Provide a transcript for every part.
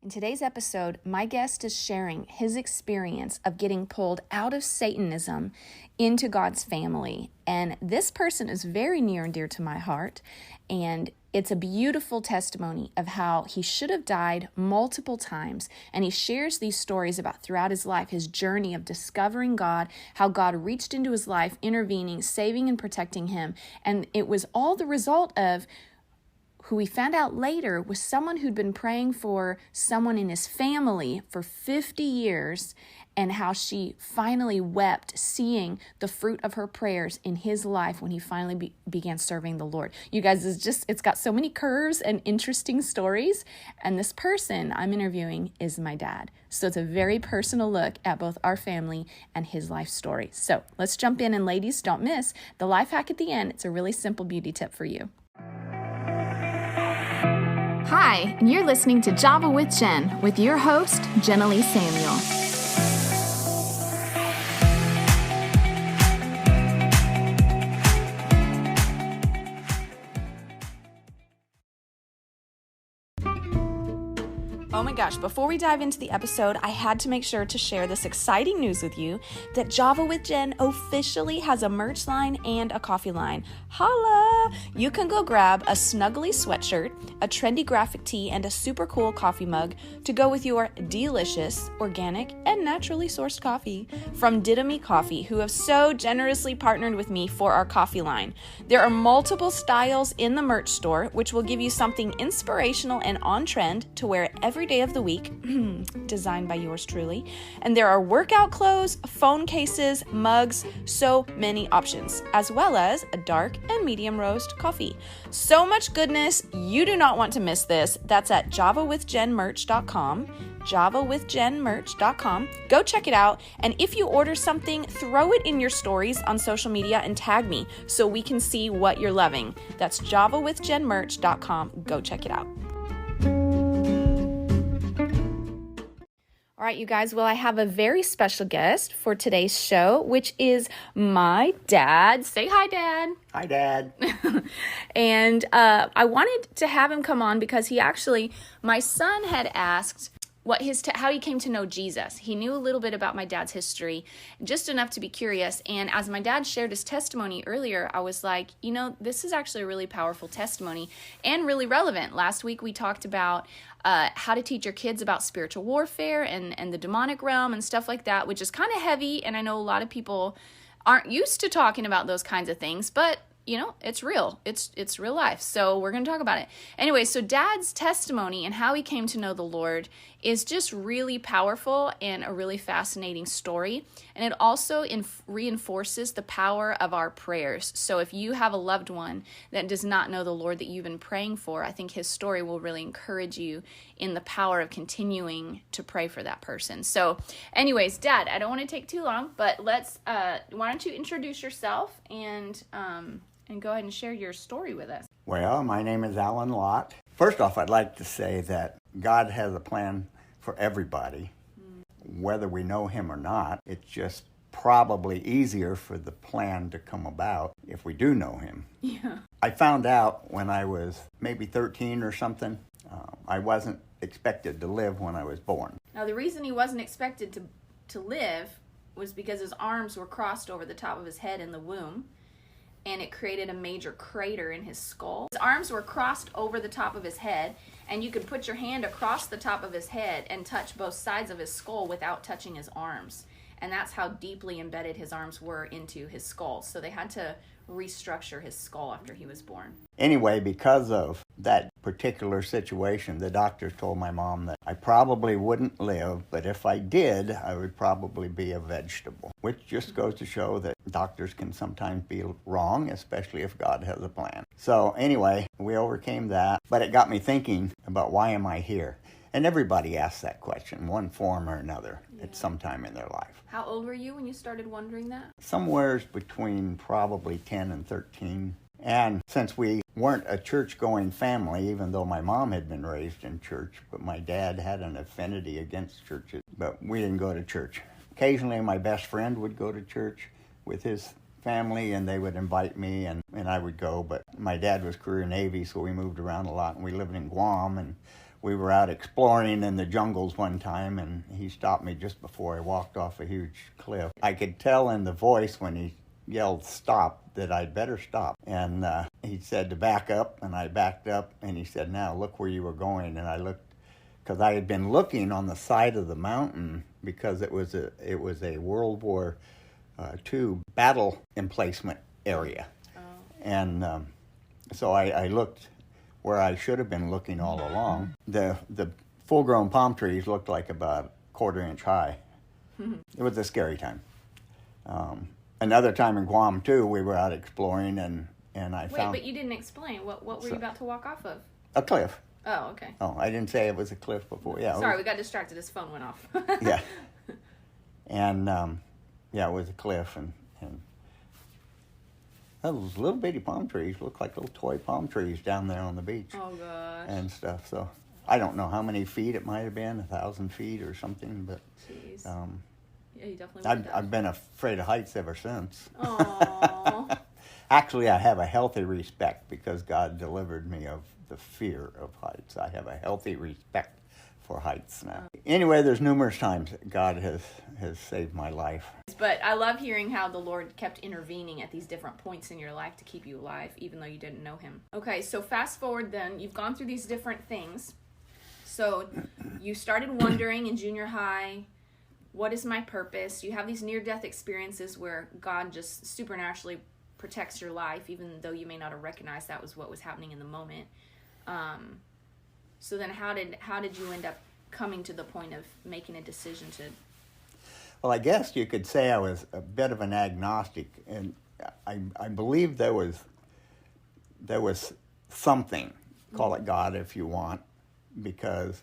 In today's episode, my guest is sharing his experience of getting pulled out of Satanism into God's family. And this person is very near and dear to my heart. And it's a beautiful testimony of how he should have died multiple times. And he shares these stories about throughout his life, his journey of discovering God, how God reached into his life, intervening, saving and protecting him. And it was all the result of who we found out later was someone who'd been praying for someone in his family for 50 years, and how she finally wept seeing the fruit of her prayers in his life when he finally began serving the Lord. You guys, it's got so many curves and interesting stories, and this person I'm interviewing is my dad. So it's a very personal look at both our family and his life story. So let's jump in, and ladies, don't miss the life hack at the end. It's a really simple beauty tip for you. Hi, and you're listening to Java with Jen with your host, Jenna Lee Samuel. Oh my gosh, before we dive into the episode, I had to make sure to share this exciting news with you that Java with Jen officially has a merch line and a coffee line. Holla! You can go grab a snuggly sweatshirt, a trendy graphic tee, and a super cool coffee mug to go with your delicious, organic, and naturally sourced coffee from Didomy Coffee, who have so generously partnered with me for our coffee line. There are multiple styles in the merch store, which will give you something inspirational and on trend to wear every day of the week, designed by yours truly. And there are workout clothes, phone cases, mugs, so many options, as well as a dark and medium roast coffee. So much goodness, you do not want to miss this. That's at javawithjenmerch.com, javawithjenmerch.com. Go check it out, and if you order something, throw it in your stories on social media and tag me so we can see what you're loving. That's javawithjenmerch.com. Go check it out. All right, you guys, well, I have a very special guest for today's show, which is my dad. Say hi, Dad. Hi, Dad. And I wanted to have him come on because my son had asked how he came to know Jesus. He knew a little bit about my dad's history, just enough to be curious. And as my dad shared his testimony earlier, I was like, this is actually a really powerful testimony and really relevant. Last week, we talked about how to teach your kids about spiritual warfare and the demonic realm and stuff like that, which is kind of heavy. And I know a lot of people aren't used to talking about those kinds of things, but it's real. It's real life. So we're going to talk about it. Anyway, so Dad's testimony and how he came to know the Lord is just really powerful and a really fascinating story. And it also reinforces the power of our prayers. So if you have a loved one that does not know the Lord that you've been praying for, I think his story will really encourage you in the power of continuing to pray for that person. So anyways, Dad, I don't want to take too long, but why don't you introduce yourself and go ahead and share your story with us. Well, my name is Alan Lott. First off, I'd like to say that God has a plan for everybody, whether we know him or not. It's just probably easier for the plan to come about if we do know him. Yeah. I found out when I was maybe 13 or something. I wasn't expected to live when I was born. Now, the reason he wasn't expected to live was because his arms were crossed over the top of his head in the womb, and it created a major crater in his skull. His arms were crossed over the top of his head, and you could put your hand across the top of his head and touch both sides of his skull without touching his arms. And that's how deeply embedded his arms were into his skull. So they had to restructure his skull after he was born. Anyway, because of that particular situation, the doctors told my mom that I probably wouldn't live, but if I did, I would probably be a vegetable, which just goes to show that doctors can sometimes be wrong, especially if God has a plan. So anyway, we overcame that, but it got me thinking about why am I here? And everybody asks that question, one form or another, at some time in their life. How old were you when you started wondering that? Somewhere between probably 10 and 13. And since we weren't a church-going family, even though my mom had been raised in church, but my dad had an affinity against churches, but we didn't go to church. Occasionally, my best friend would go to church with his family, and they would invite me, and I would go. But my dad was career Navy, so we moved around a lot, and we lived in Guam, and we were out exploring in the jungles one time, and he stopped me just before I walked off a huge cliff. I could tell in the voice when he yelled stop that I'd better stop. And he said to back up, and I backed up, and he said, now look where you were going. And I looked, because I had been looking on the side of the mountain because it was a World War II battle emplacement area. Oh. And so I looked where I should have been looking all along. The full-grown palm trees looked like about a quarter-inch high. It was a scary time. Another time in Guam, too, we were out exploring, and I found... Wait, but you didn't explain. What were you about to walk off of? A cliff. Oh, okay. Oh, I didn't say it was a cliff before. Yeah. Sorry, we got distracted. His phone went off. Yeah. And, it was a cliff, and those little bitty palm trees look like little toy palm trees down there on the beach. Oh, gosh. And stuff, so... I don't know how many feet it might have been, 1,000 feet or something, but... Jeez. Yeah, you definitely I've been afraid of heights ever since. Aww. Actually, I have a healthy respect because God delivered me of the fear of heights. I have a healthy respect for heights now. Anyway, there's numerous times that God has saved my life. But I love hearing how the Lord kept intervening at these different points in your life to keep you alive, even though you didn't know him. Okay, so fast forward then. You've gone through these different things. So you started wondering in junior high, what is my purpose? You have these near-death experiences where God just supernaturally protects your life, even though you may not have recognized that was what was happening in the moment. So then how did you end up coming to the point of making a decision to... Well, I guess you could say I was a bit of an agnostic, and I believe there was something, call it God if you want, because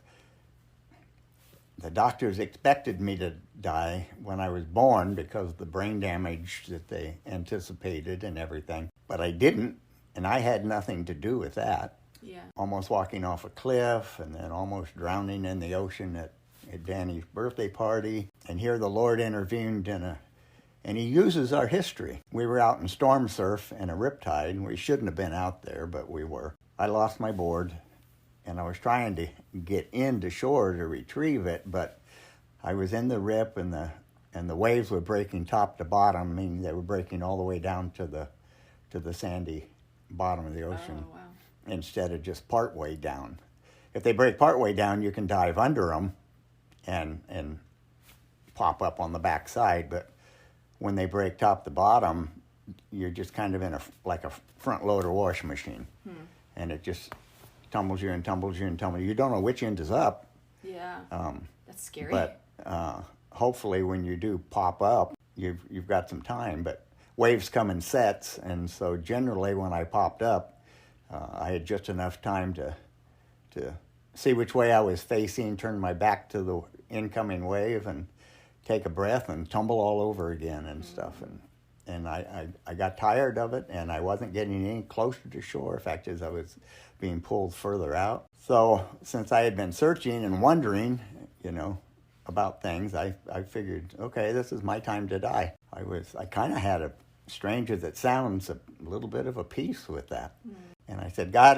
the doctors expected me to die when I was born because of the brain damage that they anticipated and everything. But I didn't, and I had nothing to do with that. Yeah. Almost walking off a cliff and then almost drowning in the ocean at Danny's birthday party. And here the Lord intervened and he uses our history. We were out in storm surf in a riptide, and we shouldn't have been out there, but we were. I lost my board, and I was trying to get into shore to retrieve it, but I was in the rip, and the waves were breaking top to bottom, meaning they were breaking all the way down to the sandy bottom of the ocean. Oh, wow. Instead of just part way down. If they break part way down, you can dive under them and pop up on the back side, but when they break top to bottom, you're just kind of in like a front loader washing machine, and it just tumbles you and tumbles you and tumbles you. You don't know which end is up. Yeah, that's scary. But hopefully when you do pop up, you've got some time. But waves come in sets, and so generally when I popped up, I had just enough time to see which way I was facing, turn my back to the incoming wave, and take a breath and tumble all over again and stuff. And I got tired of it, and I wasn't getting any closer to shore. In fact, as I was being pulled further out. So since I had been searching and wondering, about things, I figured, okay, this is my time to die. I kind of had a, strange as it sounds, a little bit of a peace with that. And I said, God,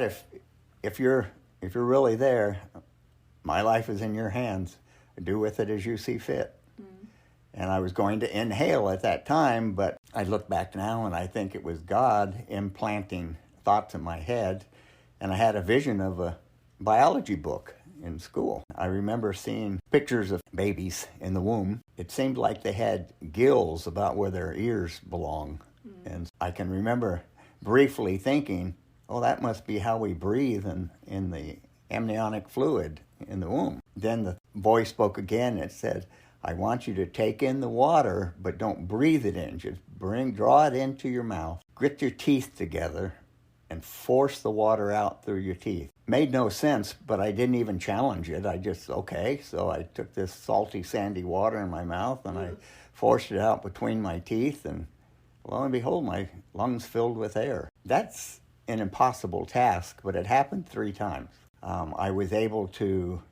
if you're really there, my life is in your hands. Do with it as you see fit. And I was going to inhale at that time, but I look back now and I think it was God implanting thoughts in my head. And I had a vision of a biology book in school. I remember seeing pictures of babies in the womb. It seemed like they had gills about where their ears belong. And I can remember briefly thinking, oh, that must be how we breathe in the amniotic fluid in the womb. Then the voice spoke again. It said, I want you to take in the water, but don't breathe it in. Just draw it into your mouth, grit your teeth together, and force the water out through your teeth. Made no sense, but I didn't even challenge it. I just, okay. So I took this salty, sandy water in my mouth, and I forced it out between my teeth, and lo and behold, my lungs filled with air. That's an impossible task, but it happened 3 times. I was able to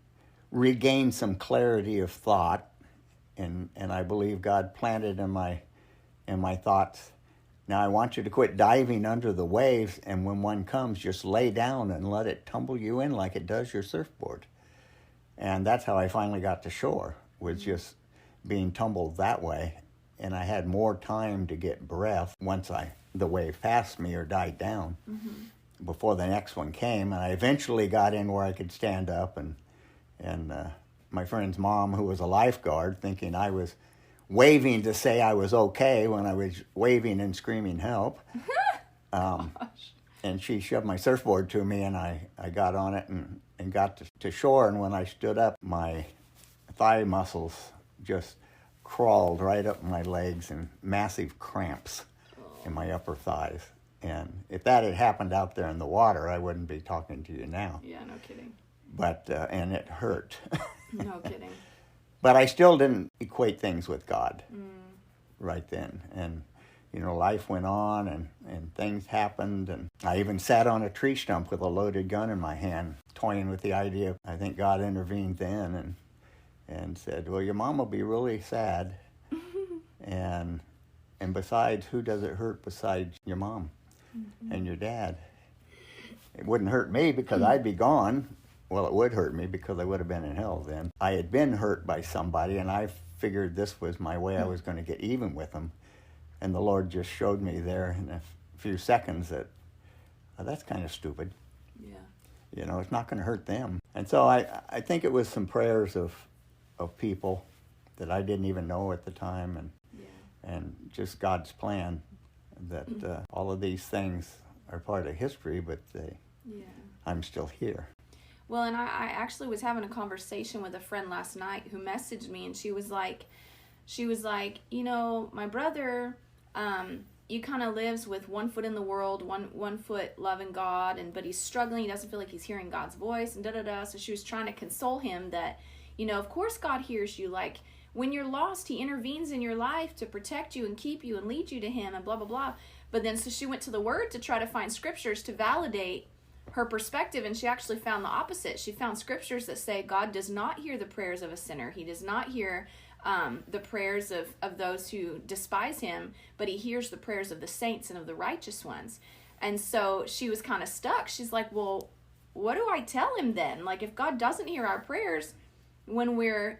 regain some clarity of thought, and I believe God planted in my thoughts, now I want you to quit diving under the waves, and when one comes, just lay down and let it tumble you in like it does your surfboard. And that's how I finally got to shore, was just being tumbled that way. And I had more time to get breath once the wave passed me or died down before the next one came. And I eventually got in where I could stand up, and my friend's mom, who was a lifeguard, thinking I was waving to say I was okay when I was waving and screaming help. And she shoved my surfboard to me, and I got on it and got to shore. And when I stood up, my thigh muscles just crawled right up my legs and massive cramps in my upper thighs. And if that had happened out there in the water, I wouldn't be talking to you now. Yeah, no kidding. But, and it hurt. No kidding. But I still didn't equate things with God right then. And, life went on, and things happened. And I even sat on a tree stump with a loaded gun in my hand, toying with the idea. I think God intervened then and said, well, your mom will be really sad. and besides, who does it hurt besides your mom and your dad? It wouldn't hurt me because I'd be gone. Well, it would hurt me because I would have been in hell then. I had been hurt by somebody, and I figured this was my way I was going to get even with them. And the Lord just showed me there in a few seconds that that's kind of stupid. Yeah. It's not going to hurt them. And so I think it was some prayers of people that I didn't even know at the time, and just God's plan that all of these things are part of history, but I'm still here. Well, and I actually was having a conversation with a friend last night who messaged me, and she was like, my brother, he kind of lives with one foot in the world, one foot loving God, but he's struggling. He doesn't feel like he's hearing God's voice, and da-da-da. So she was trying to console him that, of course God hears you. Like, when you're lost, he intervenes in your life to protect you and keep you and lead you to him and blah, blah, blah. But then, so she went to the Word to try to find scriptures to validate her perspective, and she actually found the opposite. She found scriptures that say God does not hear the prayers of a sinner. He does not hear the prayers of those who despise him, but he hears the prayers of the saints and of the righteous ones. And so she was kind of stuck. She's like, well, what do I tell him then? Like, if God doesn't hear our prayers when we're,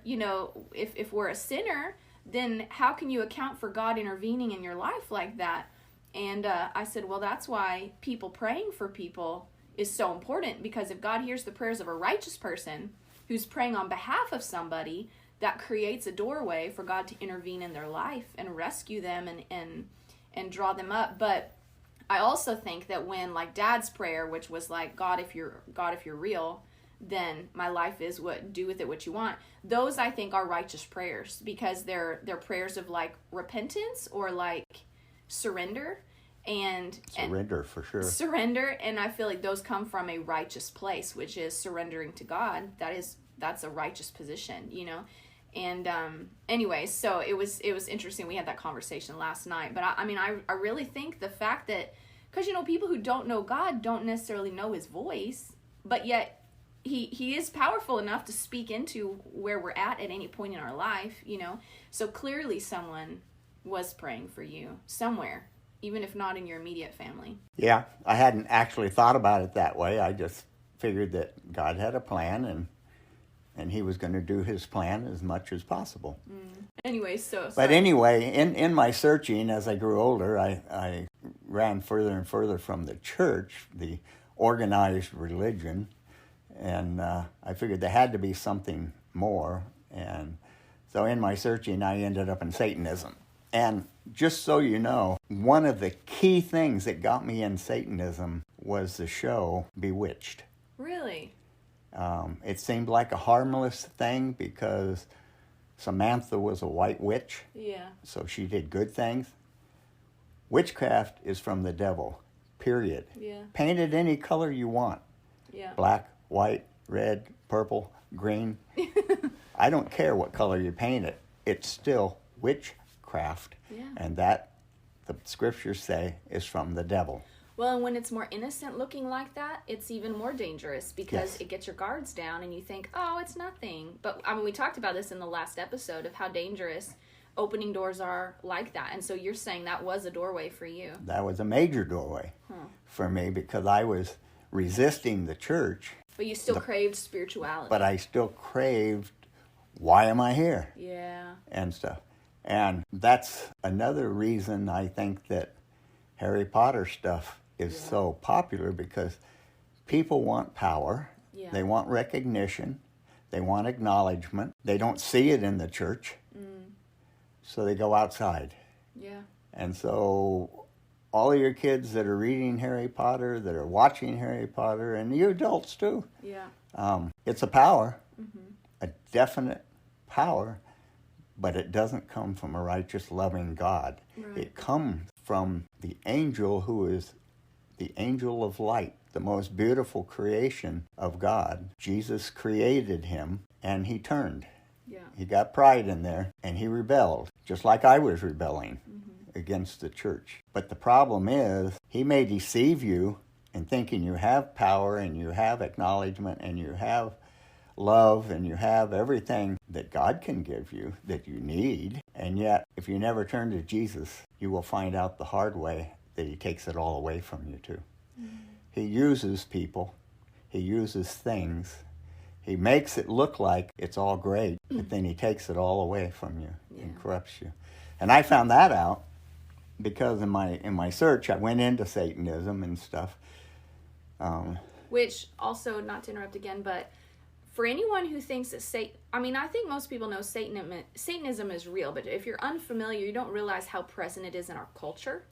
if we're a sinner, then how can you account for God intervening in your life like that? And I said, well, that's why people praying for people is so important, because if God hears the prayers of a righteous person who's praying on behalf of somebody, that creates a doorway for God to intervene in their life and rescue them and draw them up. But I also think that when, like Dad's prayer, which was like, God, if you're real, then my life is do with it what you want. Those, I think, are righteous prayers, because they're prayers of like repentance or like surrender. Surrender, for sure. Surrender, and I feel like those come from a righteous place, which is surrendering to God. That's a righteous position, And anyway, so it was interesting. We had that conversation last night. But I really think the fact that, because people who don't know God don't necessarily know his voice, but yet he is powerful enough to speak into where we're at any point in our life, So clearly someone was praying for you somewhere, even if not in your immediate family. Yeah, I hadn't actually thought about it that way. I just figured that God had a plan, and he was going to do his plan as much as possible. Anyway, But anyway, in my searching, as I grew older, I ran further and further from the church, the organized religion, and I figured there had to be something more. And so in my searching, I ended up in Satanism. And just so you know, one of the key things that got me in Satanism was the show Bewitched. Really? It seemed like a harmless thing because Samantha was a white witch. Yeah. So she did good things. Witchcraft is from the devil, period. Yeah. Paint it any color you want. Yeah. Black, white, red, purple, green. I don't care what color you paint it. It's still witchcraft. Yeah. And that, the scriptures say, is from the devil. Well, and when it's more innocent looking like that, it's even more dangerous, because Yes. it gets your guards down and you think, oh, it's nothing. But we talked about this in the last episode of how dangerous opening doors are like that. And so you're saying that was a doorway for you. That was a major doorway for me, because I was resisting the church. But you still craved spirituality. But I still craved, why am I here? Yeah. And stuff. And that's another reason I think that Harry Potter stuff is so popular, because people want power. Yeah. They want recognition. They want acknowledgement. They don't see it in the church. So they go outside. Yeah. And so all of your kids that are reading Harry Potter, that are watching Harry Potter, and you adults too. Yeah. It's a power, a definite power, but it doesn't come from a righteous, loving God. Right. It comes from the angel who is the angel of light, the most beautiful creation of God. Jesus created him, and he turned. Yeah. He got pride in there, and he rebelled, just like I was rebelling against the church. But the problem is, he may deceive you in thinking you have power, and you have acknowledgement, and you have love, and you have everything that God can give you that you need. And yet, if you never turn to Jesus, you will find out the hard way that he takes it all away from you too. He uses people. He uses things. He makes it look like it's all great, but then he takes it all away from you and corrupts you. And I found that out because in my search, I went into Satanism and stuff. Which also, not to interrupt again, but for anyone who thinks that I think most people know Satanism is real, but if you're unfamiliar, you don't realize how present it is in our culture.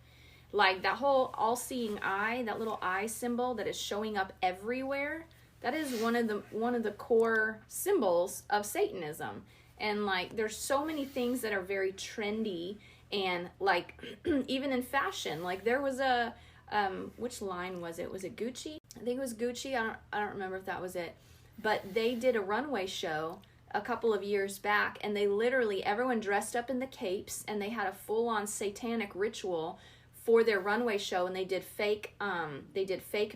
Like that whole all-seeing eye, that little eye symbol that is showing up everywhere, that is one of the core symbols of Satanism. And like there's so many things that are very trendy and like even in fashion. Like there was a which line was it? Was it Gucci? I think it was Gucci. I don't remember if that was it. But they did a runway show a couple of years back, and they literally, everyone dressed up in the capes, and they had a full-on satanic ritual for their runway show, and they did fake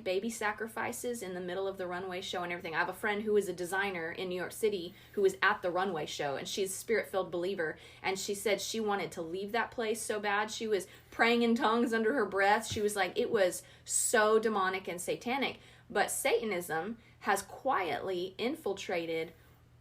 baby sacrifices in the middle of the runway show and everything. I have a friend who is a designer in New York City who was at the runway show, and she's a spirit-filled believer, and she said she wanted to leave that place so bad. She was praying in tongues under her breath. She was like, it was so demonic and satanic. But Satanism has quietly infiltrated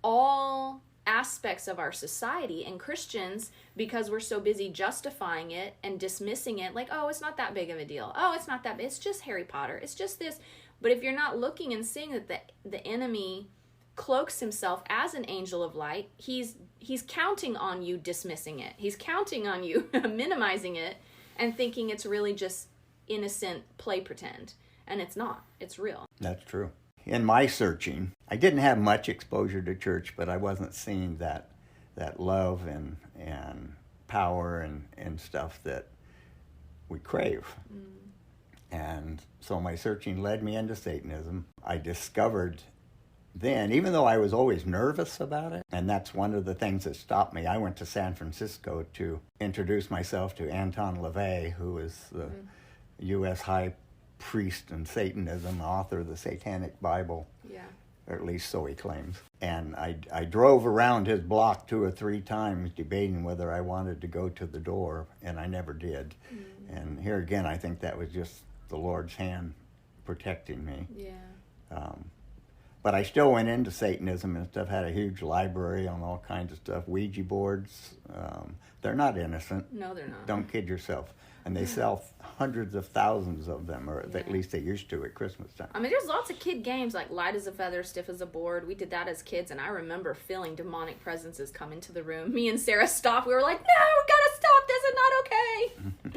all aspects of our society, and Christians, because we're so busy justifying it and dismissing it, like, oh, it's not that big of a deal. Oh, it's not that big. It's just Harry Potter. It's just this. But if you're not looking and seeing that the enemy cloaks himself as an angel of light, he's counting on you dismissing it. He's counting on you minimizing it and thinking it's really just innocent play pretend. And it's not. It's real. That's true. In my searching, I didn't have much exposure to church, but I wasn't seeing that love and power and stuff that we crave. And so my searching led me into Satanism. I discovered then, even though I was always nervous about it, and that's one of the things that stopped me, I went to San Francisco to introduce myself to Anton LaVey, who is the U.S. High Priest in Satanism, author of the Satanic Bible, or at least so he claims. And I drove around his block 2 or 3 times debating whether I wanted to go to the door, and I never did. And here again, I think that was just the Lord's hand protecting me. But I still went into Satanism and stuff, had a huge library on all kinds of stuff, Ouija boards. They're not innocent. No, they're not. Don't kid yourself. And they sell hundreds of thousands of them, or at least they used to at Christmas time. I mean, there's lots of kid games like light as a feather, stiff as a board. We did that as kids, and I remember feeling demonic presences come into the room. Me and Sarah stopped. We were like, no, we gotta stop. This is not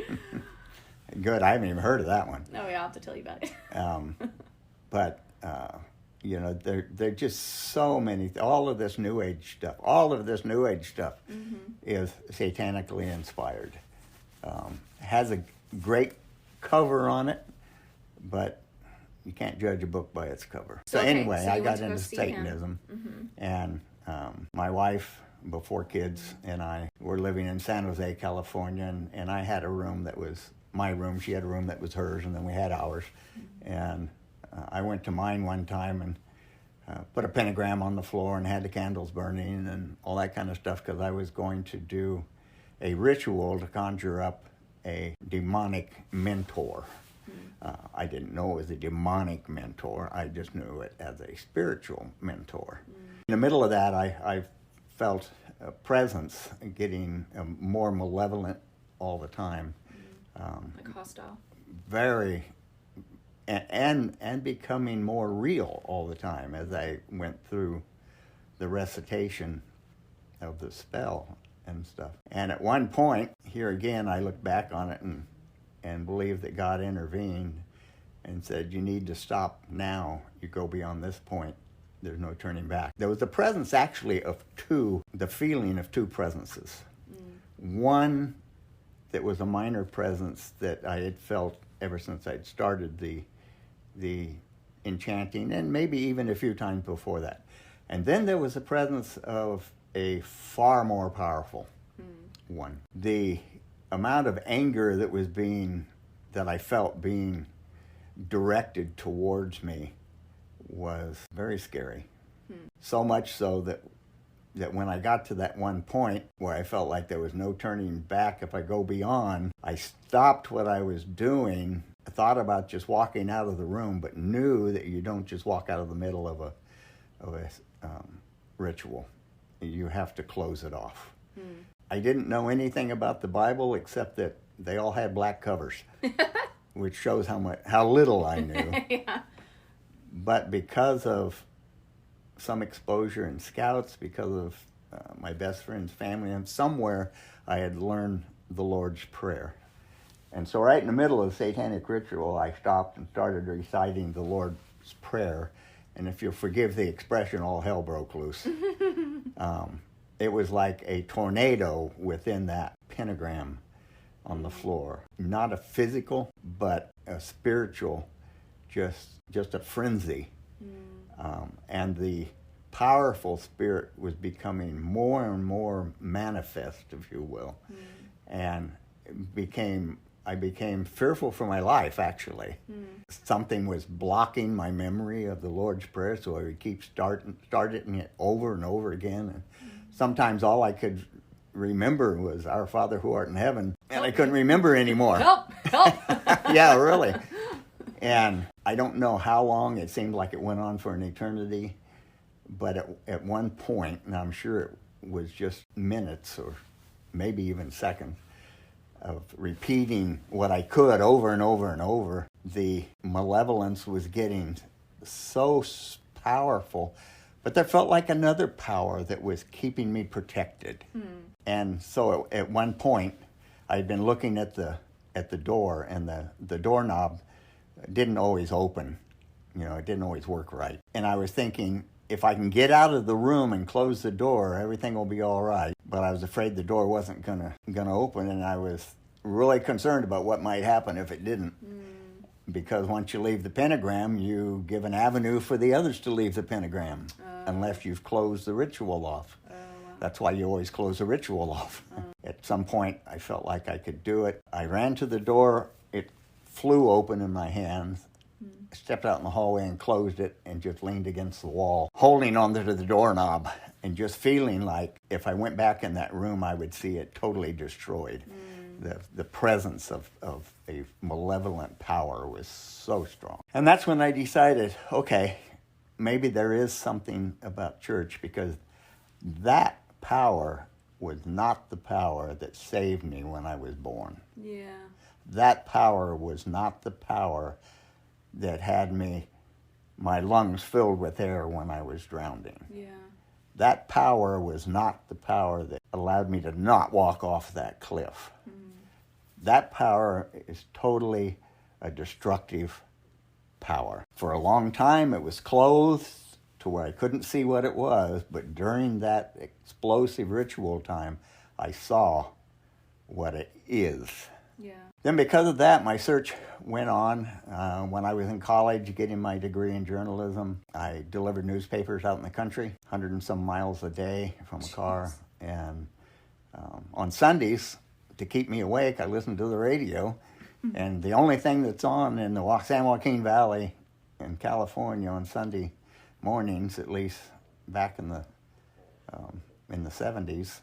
okay. Good. I haven't even heard of that one. No, yeah, I'll have to tell you about it. But there are just so many. All of this New Age stuff is satanically inspired. Has a great cover on it, but you can't judge a book by its cover. So anyway, I got into Satanism, and my wife, before kids, and I were living in San Jose, California, and I had a room that was my room. She had a room that was hers, and then we had ours. And I went to mine one time and put a pentagram on the floor and had the candles burning and all that kind of stuff, because I was going to do a ritual to conjure up a demonic mentor. I didn't know it was a demonic mentor. I just knew it as a spiritual mentor. In the middle of that, I felt a presence getting more malevolent all the time. Like hostile. Very, and becoming more real all the time as I went through the recitation of the spell and stuff. And at one point, here again, I look back on it and believe that God intervened and said, you need to stop now. You go beyond this point, there's no turning back. There was the presence actually of the feeling of two presences. One that was a minor presence that I had felt ever since I'd started the enchanting, and maybe even a few times before that. And then there was a presence of a far more powerful one. The amount of anger that I felt being directed towards me was very scary. So much so that when I got to that one point where I felt like there was no turning back if I go beyond, I stopped what I was doing. I thought about just walking out of the room, but knew that you don't just walk out of the middle of a ritual. You have to close it off. I didn't know anything about the Bible except that they all had black covers, which shows how little I knew. Yeah. But because of some exposure in Scouts, because of my best friend's family, and somewhere I had learned the Lord's Prayer. And so right in the middle of the satanic ritual, I stopped and started reciting the Lord's Prayer. And if you'll forgive the expression, all hell broke loose. It was like a tornado within that pentagram on the floor. Not a physical, but a spiritual, just a frenzy. And the powerful spirit was becoming more and more manifest, if you will. And I became fearful for my life, actually. Something was blocking my memory of the Lord's Prayer, so I would keep starting it over and over again. And sometimes all I could remember was Our Father who art in heaven, and I couldn't remember anymore. Help! Yeah, really. And I don't know how long. It seemed like it went on for an eternity. But at one point, and I'm sure it was just minutes or maybe even seconds, of repeating what I could over and over and over, the malevolence was getting so powerful, but there felt like another power that was keeping me protected. And so at one point, I'd been looking at the door, and the doorknob didn't always open. It didn't always work right. And I was thinking, if I can get out of the room and close the door, everything will be all right. But I was afraid the door wasn't gonna open, and I was really concerned about what might happen if it didn't. Because once you leave the pentagram, you give an avenue for the others to leave the pentagram, unless you've closed the ritual off. That's why you always close the ritual off. At some point, I felt like I could do it. I ran to the door. It flew open in my hands. I stepped out in the hallway and closed it and just leaned against the wall, holding onto the doorknob and just feeling like if I went back in that room, I would see it totally destroyed. The presence of a malevolent power was so strong. And that's when I decided, okay, maybe there is something about church, because that power was not the power that saved me when I was born. Yeah. That power was not the power that had my lungs filled with air when I was drowning. Yeah. That power was not the power that allowed me to not walk off that cliff. That power is totally a destructive power. For a long time, it was clothed to where I couldn't see what it was, but during that explosive ritual time, I saw what it is. Yeah. Then because of that, my search went on. When I was in college getting my degree in journalism, I delivered newspapers out in the country, 100 and some miles a day from a car. And on Sundays, to keep me awake, I listened to the radio. And the only thing that's on in the San Joaquin Valley in California on Sunday mornings, at least back in the 70s,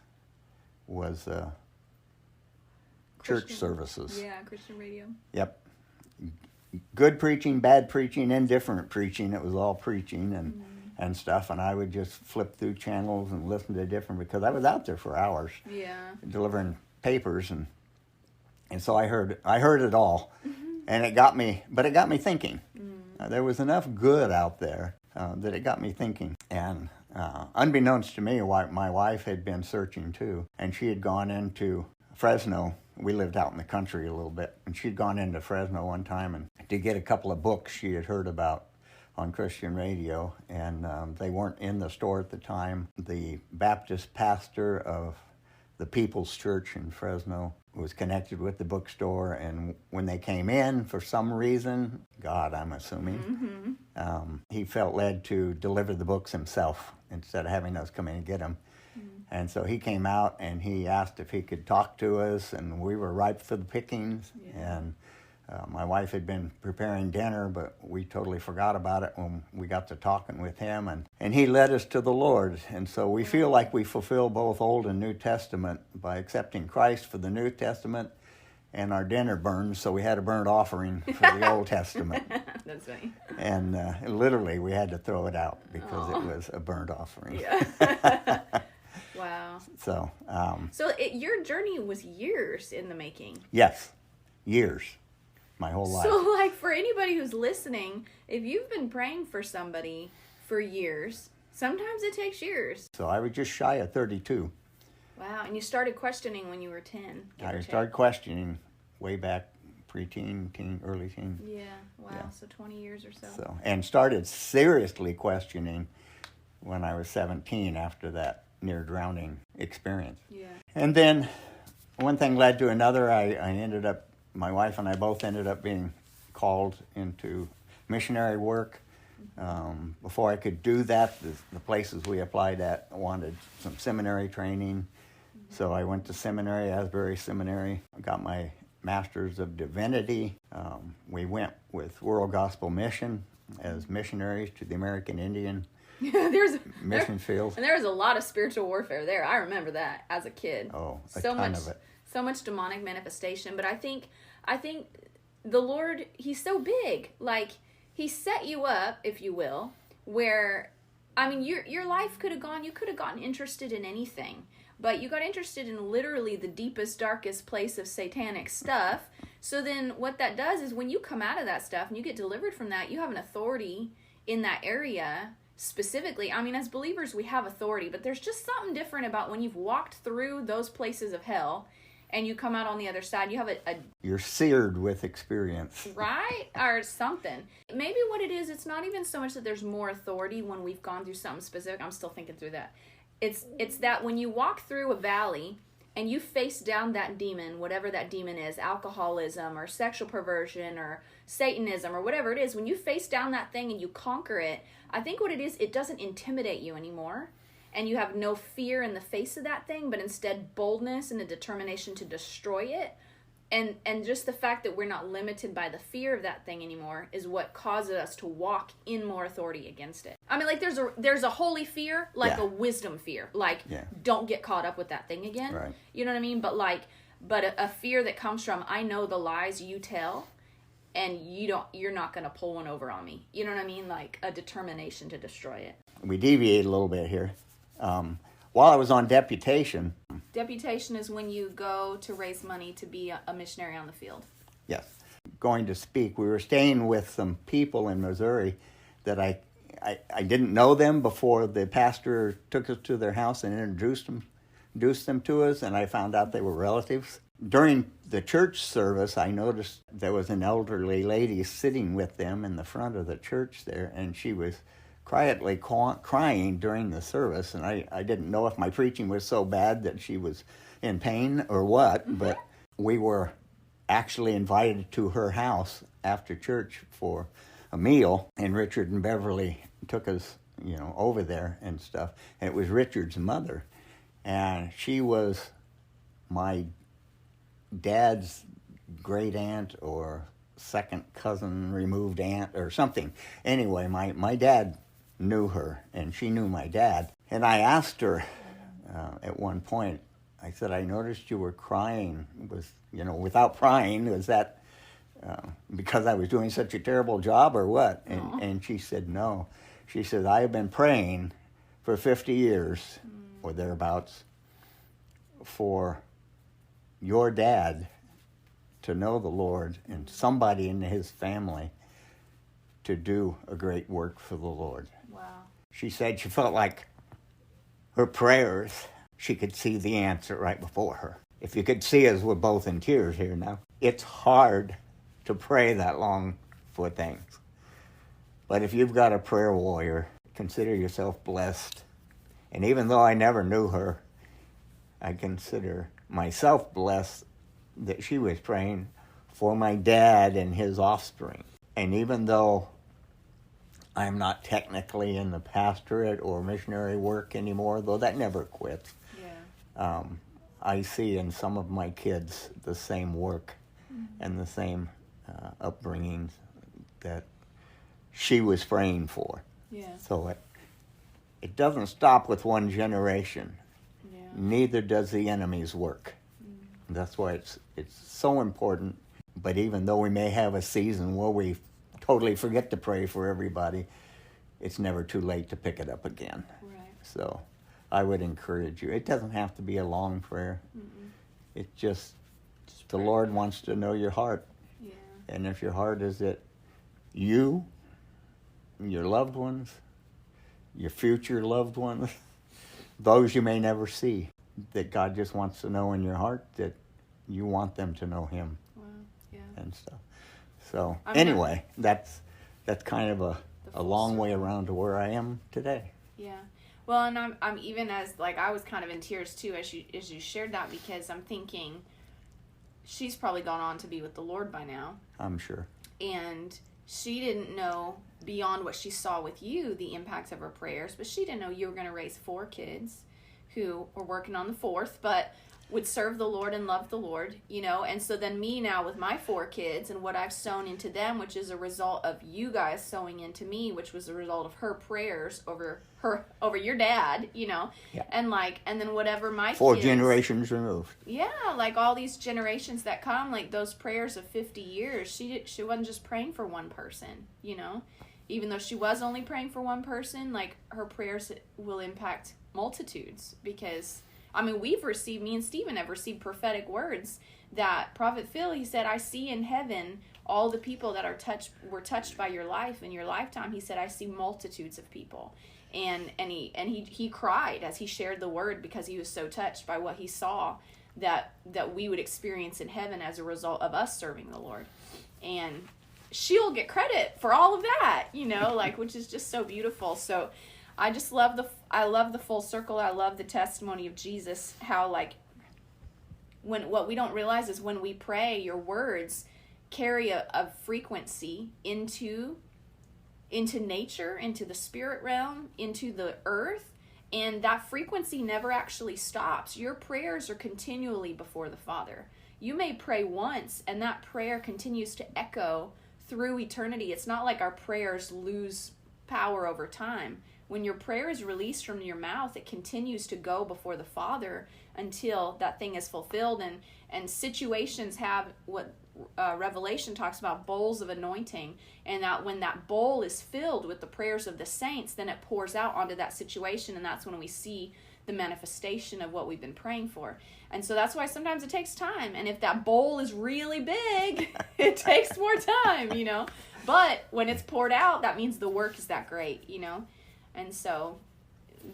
was church services. Yeah, Christian radio. Yep. good preaching, bad preaching, indifferent preaching. It was all preaching and stuff, and I would just flip through channels and listen to different, because I was out there for hours delivering papers, and so I heard it all, and it got me thinking. There was enough good out there that it got me thinking, and unbeknownst to me, my wife had been searching too, and she had gone into Fresno. We lived out in the country a little bit, and she'd gone into Fresno one time and to get a couple of books she had heard about on Christian radio, and they weren't in the store at the time. The Baptist pastor of the People's Church in Fresno was connected with the bookstore, and when they came in, for some reason, God, I'm assuming, he felt led to deliver the books himself instead of having us come in and get them. And so he came out and he asked if he could talk to us, and we were ripe for the pickings. And my wife had been preparing dinner, but we totally forgot about it when we got to talking with him, and he led us to the Lord. And so we feel like we fulfill both Old and New Testament by accepting Christ for the New Testament, and our dinner burned, so we had a burnt offering for the Old Testament. That's funny. And literally we had to throw it out because it was a burnt offering. Yeah. Wow. So, your journey was years in the making. Yes, years, my whole life. So, like, for anybody who's listening, if you've been praying for somebody for years, sometimes it takes years. So I was just shy of 32. Wow, and you started questioning when you were 10. I started questioning way back preteen, teen, early teen. Yeah, wow, yeah. So 20 years or so. And started seriously questioning when I was 17 after that near drowning experience. Yeah. And then one thing led to another. My wife and I both ended up being called into missionary work. Before I could do that, the places we applied at wanted some seminary training. So I went to seminary, Asbury Seminary. I got my Master's of Divinity. We went with World Gospel Mission as missionaries to the American Indian mission field. And there was a lot of spiritual warfare there. I remember that as a kid. Oh, a ton of it. So much demonic manifestation. But I think the Lord, He's so big. Like, He set you up, if you will, where, I mean, your life could have gone, you could have gotten interested in anything. But you got interested in literally the deepest, darkest place of satanic stuff. So then what that does is when you come out of that stuff and you get delivered from that, you have an authority in that area specifically. I mean, as believers, we have authority, but there's just something different about when you've walked through those places of hell and you come out on the other side. You have you're seared with experience. Right? Or something. Maybe what it is, it's not even so much that there's more authority when we've gone through something specific. I'm still thinking through that. It's that when you walk through a valley and you face down that demon, whatever that demon is, alcoholism or sexual perversion or Satanism or whatever it is, when you face down that thing and you conquer it, I think what it is, it doesn't intimidate you anymore. And you have no fear in the face of that thing, but instead boldness and a determination to destroy it. And just the fact that we're not limited by the fear of that thing anymore is what causes us to walk in more authority against it. I mean, like, there's a holy fear, like a wisdom fear. Like, don't get caught up with that thing again. Right. You know what I mean? But a fear that comes from, I know the lies you tell, and you're not going to pull one over on me. You know what I mean? Like a determination to destroy it. We deviate a little bit here. While I was on deputation. Deputation is when you go to raise money to be a missionary on the field. Yes. Going to speak. We were staying with some people in Missouri that I didn't know them before the pastor took us to their house and introduced them to us, and I found out they were relatives. During the church service, I noticed there was an elderly lady sitting with them in the front of the church there, and she was quietly crying during the service, and I didn't know if my preaching was so bad that she was in pain or what, but we were actually invited to her house after church for a meal, and Richard and Beverly took us, over there and stuff, and it was Richard's mother, and she was my dad's great aunt or second cousin removed aunt or something. Anyway, my dad knew her, and she knew my dad. And I asked her at one point, I said, I noticed you were crying. Without prying, was that because I was doing such a terrible job or what? And she said, no. She said, I have been praying for 50 years or thereabouts for your dad to know the Lord and somebody in his family to do a great work for the Lord. Wow. She said she felt like her prayers, she could see the answer right before her. If you could see us, we're both in tears here now. It's hard to pray that long for things. But if you've got a prayer warrior, consider yourself blessed. And even though I never knew her, I consider myself blessed that she was praying for my dad and his offspring. And even though I'm not technically in the pastorate or missionary work anymore, though that never quits, I see in some of my kids the same work and the same upbringing that she was praying for. Yeah. So it doesn't stop with one generation. Yeah. Neither does the enemy's work. That's why it's so important. But even though we may have a season where we totally forget to pray for everybody, it's never too late to pick it up again. Right. So I would encourage you. It doesn't have to be a long prayer. It just the Lord wants to know your heart. Yeah. And if your heart is that you, your loved ones, your future loved ones, those you may never see, that God just wants to know in your heart that you want them to know Him. Wow. Yeah. And stuff. So anyway, that's kind of a long way around to where I am today. Yeah. Well, and I'm even as like I was kind of in tears too as you shared that, because I'm thinking she's probably gone on to be with the Lord by now. I'm sure. And she didn't know beyond what she saw with you the impacts of her prayers, but she didn't know you were going to raise 4 kids who were working on the 4th, but would serve the Lord and love the Lord, and so then me now with my 4 kids and what I've sown into them, which is a result of you guys sowing into me, which was a result of her prayers over your dad, Yeah. And then whatever my 4 kids, generations removed. Yeah, like all these generations that come, like those prayers of 50 years, she wasn't just praying for one person, even though she was only praying for one person, like her prayers will impact multitudes, because me and Stephen have received prophetic words that Prophet Phil, he said, I see in heaven all the people that were touched by your life in your lifetime. He said, I see multitudes of people. And he cried as he shared the word, because he was so touched by what he saw that we would experience in heaven as a result of us serving the Lord. And she'll get credit for all of that, which is just so beautiful. So I just love the full circle. I love the testimony of Jesus, how what we don't realize is when we pray, your words carry a frequency into nature, into the spirit realm, into the earth, and that frequency never actually stops. Your prayers are continually before the Father. You may pray once, and that prayer continues to echo through eternity. It's not like our prayers lose power over time. When your prayer is released from your mouth, it continues to go before the Father until that thing is fulfilled. And situations have what Revelation talks about, bowls of anointing. And that when that bowl is filled with the prayers of the saints, then it pours out onto that situation. And that's when we see the manifestation of what we've been praying for. And so that's why sometimes it takes time. And if that bowl is really big, it takes more time, But when it's poured out, that means the work is that great, And so,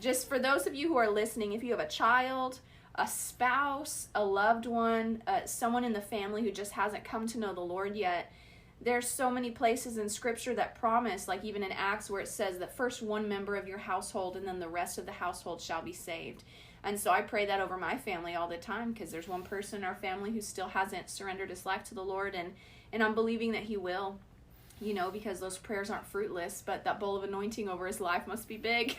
just for those of you who are listening, if you have a child, a spouse, a loved one, someone in the family who just hasn't come to know the Lord yet, there's so many places in Scripture that promise, like even in Acts where it says that first one member of your household and then the rest of the household shall be saved. And so I pray that over my family all the time, because there's one person in our family who still hasn't surrendered his life to the Lord, and I'm believing that he will. Because those prayers aren't fruitless, but that bowl of anointing over his life must be big.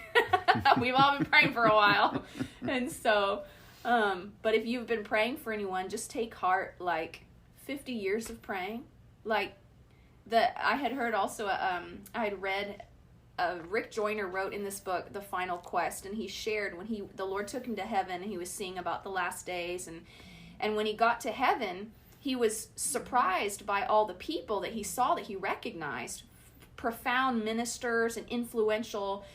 We've all been praying for a while. And so, but if you've been praying for anyone, just take heart, 50 years of praying. I had heard also, I had read, Rick Joyner wrote in this book, The Final Quest, and he shared when the Lord took him to heaven, and he was seeing about the last days, and when he got to heaven, he was surprised by all the people that he saw that he recognized, profound ministers and influential,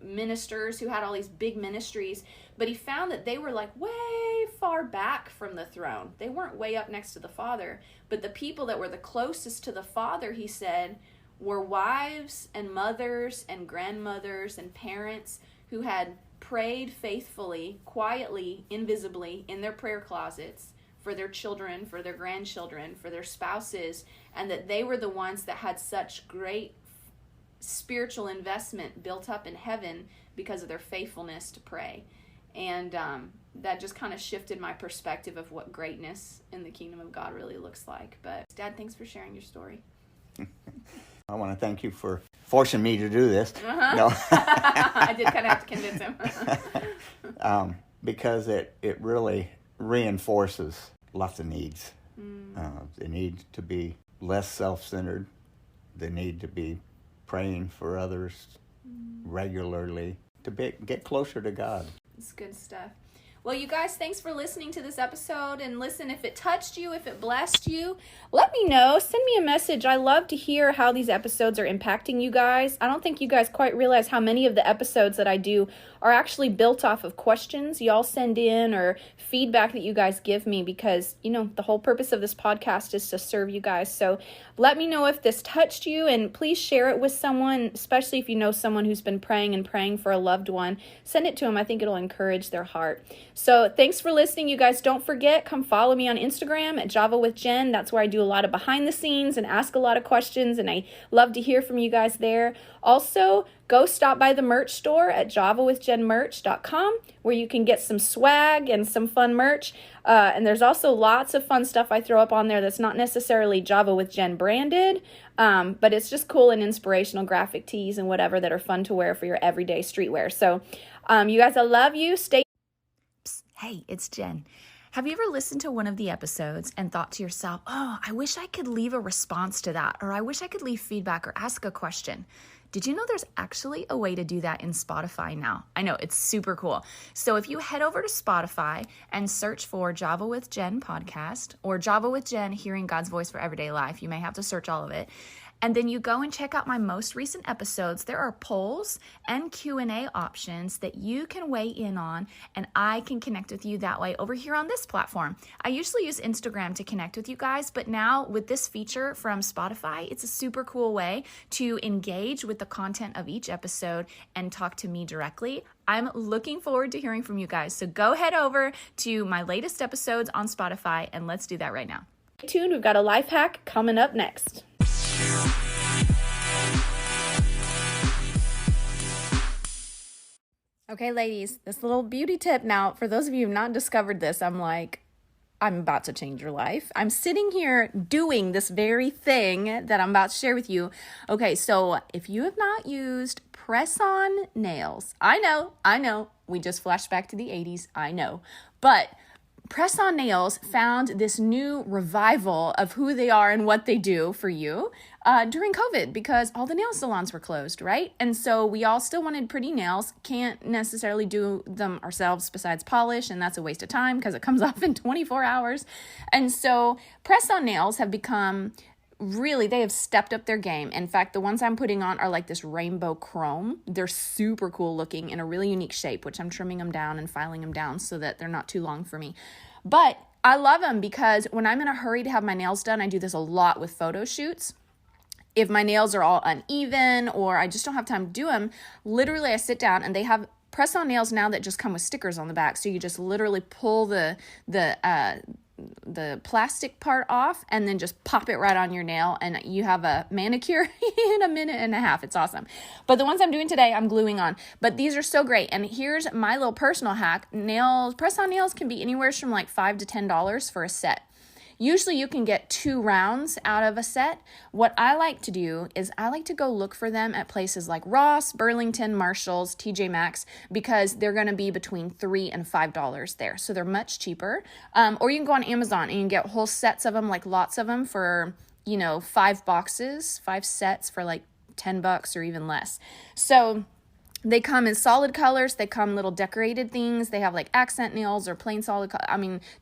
ministers who had all these big ministries, but he found that they were like way far back from the throne. They weren't way up next to the Father, but the people that were the closest to the Father, he said, were wives and mothers and grandmothers and parents who had prayed faithfully, quietly, invisibly in their prayer closets for their children, for their grandchildren, for their spouses, and that they were the ones that had such great spiritual investment built up in heaven because of their faithfulness to pray. And that just kind of shifted my perspective of what greatness in the kingdom of God really looks like. But Dad, thanks for sharing your story. I want to thank you for forcing me to do this. Uh-huh. No. I did kind of have to convince him. Because it really reinforces lots of needs. They need to be less self-centered. They need to be praying for others regularly to get closer to God. It's good stuff. Well, you guys, thanks for listening to this episode. And listen, if it touched you, if it blessed you, let me know. Send me a message. I love to hear how these episodes are impacting you guys. I don't think you guys quite realize how many of the episodes that I do are actually built off of questions y'all send in or feedback that you guys give me, because, the whole purpose of this podcast is to serve you guys. So let me know if this touched you, and please share it with someone, especially if you know someone who's been praying for a loved one. Send it to them. I think it'll encourage their heart. So thanks for listening, you guys. Don't forget, come follow me on Instagram at Java with Jen. That's where I do a lot of behind the scenes and ask a lot of questions, and I love to hear from you guys there. Also, go stop by the merch store at javawithjenmerch.com, where you can get some swag and some fun merch. And there's also lots of fun stuff I throw up on there that's not necessarily Java with Jen branded, but it's just cool and inspirational graphic tees and whatever that are fun to wear for your everyday streetwear. So you guys, I love you. Stay. Psst, hey, it's Jen. Have you ever listened to one of the episodes and thought to yourself, oh, I wish I could leave a response to that, or I wish I could leave feedback or ask a question? Did you know there's actually a way to do that in Spotify now? I know, it's super cool. So if you head over to Spotify and search for Java with Jen podcast or Java with Jen Hearing God's Voice for Everyday Life, you may have to search all of it. And then you go and check out my most recent episodes. There are polls and Q&A options that you can weigh in on, and I can connect with you that way over here on this platform. I usually use Instagram to connect with you guys, but now with this feature from Spotify, it's a super cool way to engage with the content of each episode and talk to me directly. I'm looking forward to hearing from you guys. So go head over to my latest episodes on Spotify, and let's do that right now. Stay tuned. We've got a life hack coming up next. Okay, ladies, this little beauty tip now, for those of you who have not discovered this, I'm about to change your life. I'm sitting here doing this very thing that I'm about to share with you. Okay, so if you have not used press-on nails, I know, we just flashed back to the 80s, I know, but press-on nails found this new revival of who they are and what they do for you during COVID, because all the nail salons were closed, right? And so we all still wanted pretty nails, can't necessarily do them ourselves besides polish, and that's a waste of time because it comes off in 24 hours. And so press-on nails have become they have stepped up their game. In fact, the ones I'm putting on are like this rainbow chrome. They're super cool looking in a really unique shape, which I'm trimming them down and filing them down so that they're not too long for me. But I love them because when I'm in a hurry to have my nails done, I do this a lot with photo shoots. If my nails are all uneven or I just don't have time to do them, literally I sit down, and they have press-on nails now that just come with stickers on the back. So you just literally pull the plastic part off and then just pop it right on your nail, and you have a manicure in a minute and a half. It's awesome. But the ones I'm doing today, I'm gluing on. But these are so great. And here's my little personal hack. Press-on nails can be anywhere from like $5 to $10 for a set. Usually you can get 2 rounds out of a set. What I like to do is I like to go look for them at places like Ross, Burlington, Marshalls, TJ Maxx, because they're going to be between $3 and $5 there. So they're much cheaper. Or you can go on Amazon and you can get whole sets of them, like lots of them for, 5 boxes, 5 sets for like $10 or even less. So They come in solid colors. They come little decorated things. They have like accent nails or plain solid,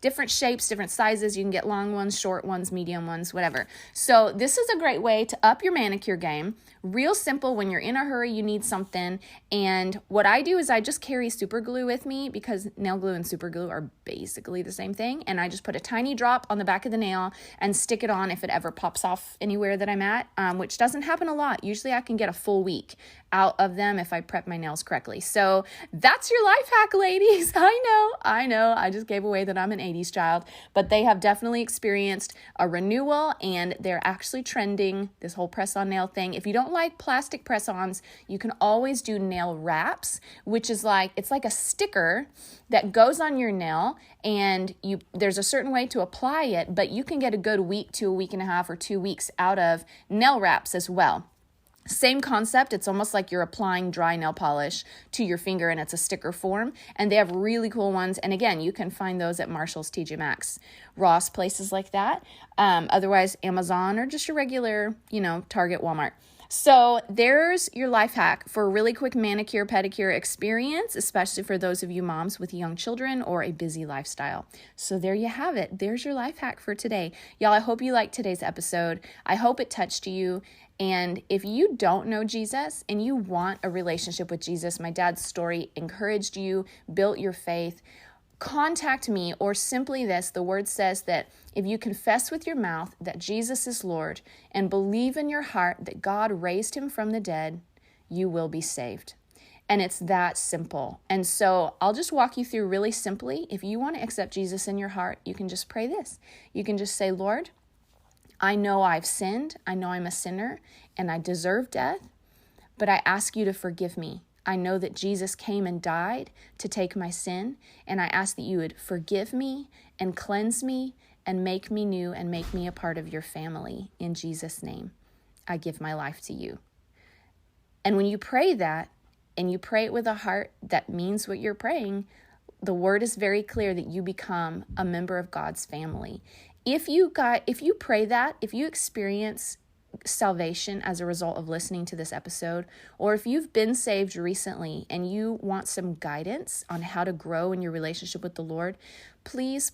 different shapes, different sizes. You can get long ones, short ones, medium ones, whatever. So this is a great way to up your manicure game. Real simple. When you're in a hurry, you need something. And what I do is I just carry super glue with me, because nail glue and super glue are basically the same thing. And I just put a tiny drop on the back of the nail and stick it on if it ever pops off anywhere that I'm at, which doesn't happen a lot. Usually I can get a full week out of them if I prep my nails correctly. So that's your life hack, ladies. I know. I just gave away that I'm an 80s child, but they have definitely experienced a renewal, and they're actually trending, this whole press-on nail thing. If you don't like plastic press-ons, you can always do nail wraps, which is it's like a sticker that goes on your nail, and there's a certain way to apply it, but you can get a good week to a week and a half or 2 weeks out of nail wraps as well. Same concept. It's almost like you're applying dry nail polish to your finger, and it's a sticker form, and they have really cool ones. And again, you can find those at Marshall's, TJ Maxx, Ross, places like that. Otherwise, Amazon or just your regular, Target, Walmart. So there's your life hack for a really quick manicure, pedicure experience, especially for those of you moms with young children or a busy lifestyle. So there you have it. There's your life hack for today. Y'all, I hope you liked today's episode. I hope it touched you. And if you don't know Jesus and you want a relationship with Jesus, my dad's story encouraged you, built your faith, contact me, or simply this. The word says that if you confess with your mouth that Jesus is Lord and believe in your heart that God raised him from the dead, you will be saved. And it's that simple. And so I'll just walk you through really simply. If you want to accept Jesus in your heart, you can just pray this. You can just say, Lord, I know I've sinned. I know I'm a sinner and I deserve death, but I ask you to forgive me. I know that Jesus came and died to take my sin, and I ask that you would forgive me and cleanse me and make me new and make me a part of your family. In Jesus' name, I give my life to you. And when you pray that, and you pray it with a heart that means what you're praying, the word is very clear that you become a member of God's family. If you pray that, if you experience salvation as a result of listening to this episode, or if you've been saved recently and you want some guidance on how to grow in your relationship with the Lord, please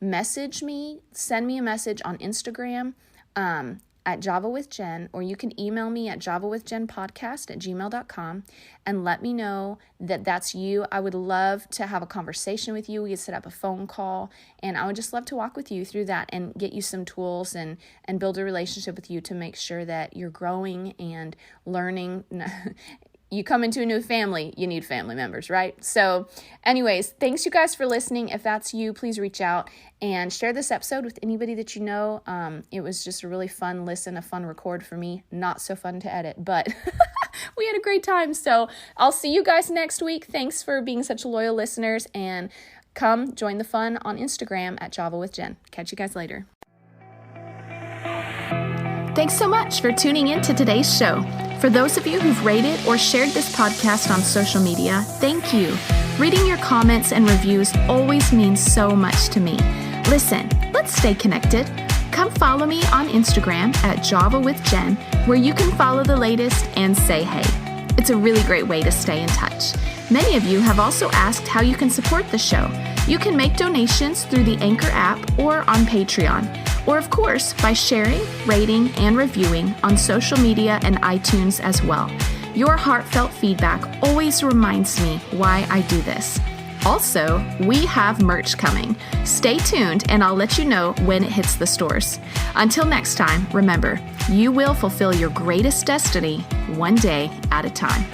message me, send me a message on Instagram, at Java with Jen, or you can email me at javawithjenpodcast@gmail.com and let me know that that's you. I would love to have a conversation with you. We could set up a phone call, and I would just love to walk with you through that and get you some tools and build a relationship with you to make sure that you're growing and learning. You come into a new family, you need family members, right? So anyways, thanks you guys for listening. If that's you, please reach out and share this episode with anybody that you know. It was just a really fun listen, a fun record for me. Not so fun to edit, but we had a great time. So I'll see you guys next week. Thanks for being such loyal listeners, and come join the fun on Instagram at Java with Jen. Catch you guys later. Thanks so much for tuning in to today's show. For those of you who've rated or shared this podcast on social media, thank you. Reading your comments and reviews always means so much to me. Listen, let's stay connected. Come follow me on Instagram at Java with Jen, where you can follow the latest and say hey. It's a really great way to stay in touch. Many of you have also asked how you can support the show. You can make donations through the Anchor app or on Patreon. Or of course, by sharing, rating, and reviewing on social media and iTunes as well. Your heartfelt feedback always reminds me why I do this. Also, we have merch coming. Stay tuned and I'll let you know when it hits the stores. Until next time, remember, you will fulfill your greatest destiny one day at a time.